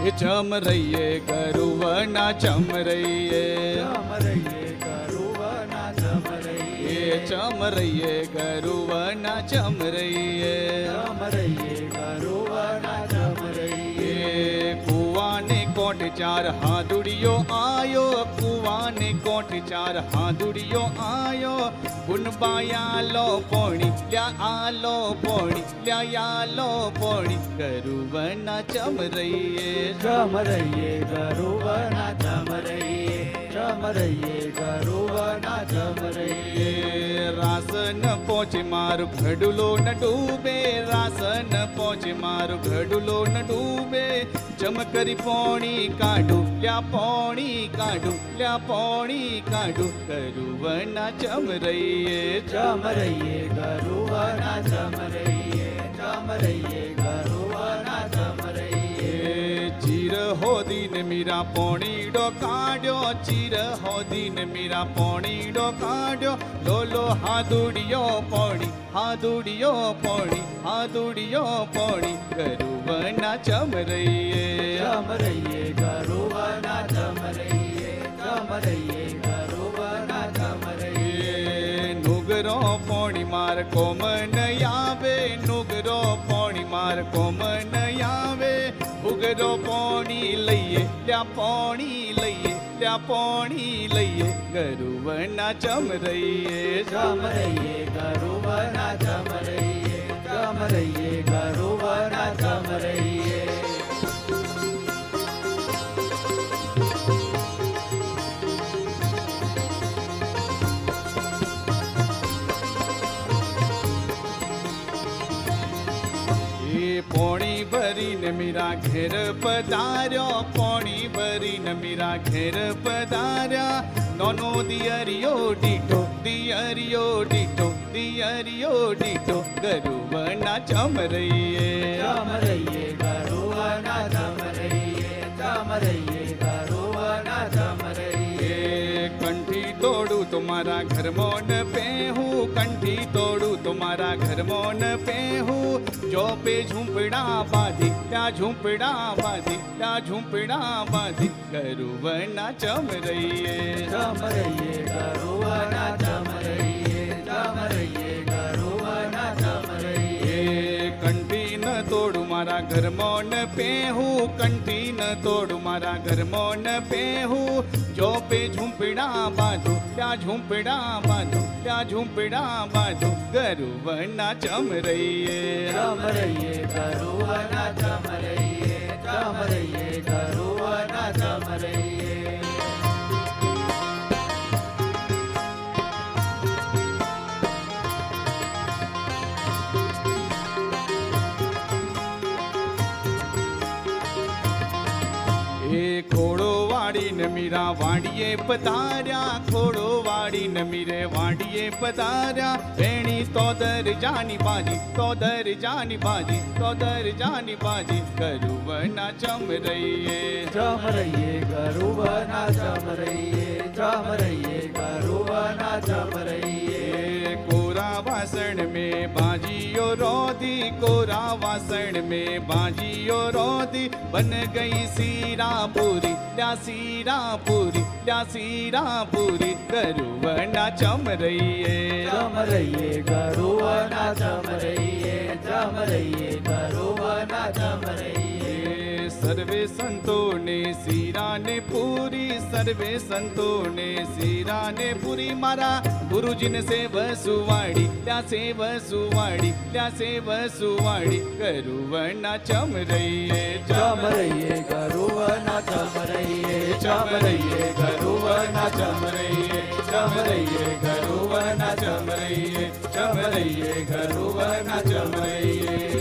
એ ચમરૈયે ગરુવના ચમરૈયે એ ચમરૈયે ગરુવના ચમરૈયે કુવાને કોટ ચાર હાથુડિયો આયો કુવાને કોટ ચાર હાથુડિયો આયો ગુનબાયાલો પોણી લ્યા આલો પોણી લ્યા આલો પોણી ગરુવના ચમરૈયે ગરુવના ચમરૈયે રાસન પોચ મારું ઘડુલો ન ડૂબે રાસન પોચ મારું ઘડુલો ન ડૂબે ચમકરી પોણી કાઢું લ્યા પોણી કાઢું લ્યા પોણી કાઢું ગરુવના ચમરૈયે ગરુવના ચમરૈયે ચીર હોદીન મીરા પોણીડો કાઢ્યો ચીર હોદીન મીરા પોણીડો કાઢ્યો લોલો હાદુડિયો પોણી હાદુડિયો પોણી હાદુડિયો પોણી ગરુવના ચમરૈયે ગરુવના ચમરૈયે નુગરો પોણી માર કોમન આવે નુગરો પોણી માર કોમન આવે ઉગરો પોણી લઈએ લ્યા પોણી લઈએ લ્યા પોણી લઈએ ગરુવના ચમરૈયે ગરુવના ચમરૈયે પોણી ભરીને મીરા ઘેર પધાર્યો પોણી ભરીને મીરા ઘેર પધાર્યા નોનો દિયરિયો ડીટો દિયરિયો ડીટો દિયરિયો ડીટો ગરુવના ચમરૈયે ગરુવના ચમરૈયે કંઠી તોડું તમારા ઘરમાં ન પહેવું કંઠી તોડું તમારા ઘરમાં ન પહેવું જો પે ઝૂંપડા બાંધી ત્યાં ઝૂંપડા બાંધી ત્યાં ઝૂંપડા બાંધી ગરુવના ચમરૈયે ગરુવના ચમરૈયે કંઠી ન તોડું મારા ઘરમાં ન પહેવું કંઠી ન તોડું મારા ઘરમાં ન પહેવું જો પે ઝૂંપડા બાંધું ત્યાં ઝૂંપડા બાંધું ત્યાં ઝૂંપડા બાંધું ગરુવના ચમરૈયે ગરુવના ચમરૈયે ખોડો વાળીને મીરા વાડીએ પધાર્યા ખોડો વાળીને મીરે વાડીએ પધાર્યા વેણી તોદર જાની બાજી તોદર જાની બાજી તોદર જાની બાજી ગરુવના ચમરૈયે ગરુવના ચમરૈયે કોરા વાસણ में बाजियो रोधी कोरा वासण में बाजियो रोधी बन गई सीरापुरी ल्या सीरापुरी ल्या सीरापुरी गरुवना चमरैये गरुवना चमरैये गरुवना चमरैये सर्वे संतों ने सीरा ने पूरी सर्वे संतों ने सीरा ने पूरी मारा गुरुजी ने से वसुवाड़ी त्या से वसुवाड़ी त्या से वसुवाड़ी गरुवना चमरैये चमरैये गरुवना चमरैये चमरैये गरुवना चमरैये चमरैये गरुवना चमरैये चमरैये गरुवना चमरैये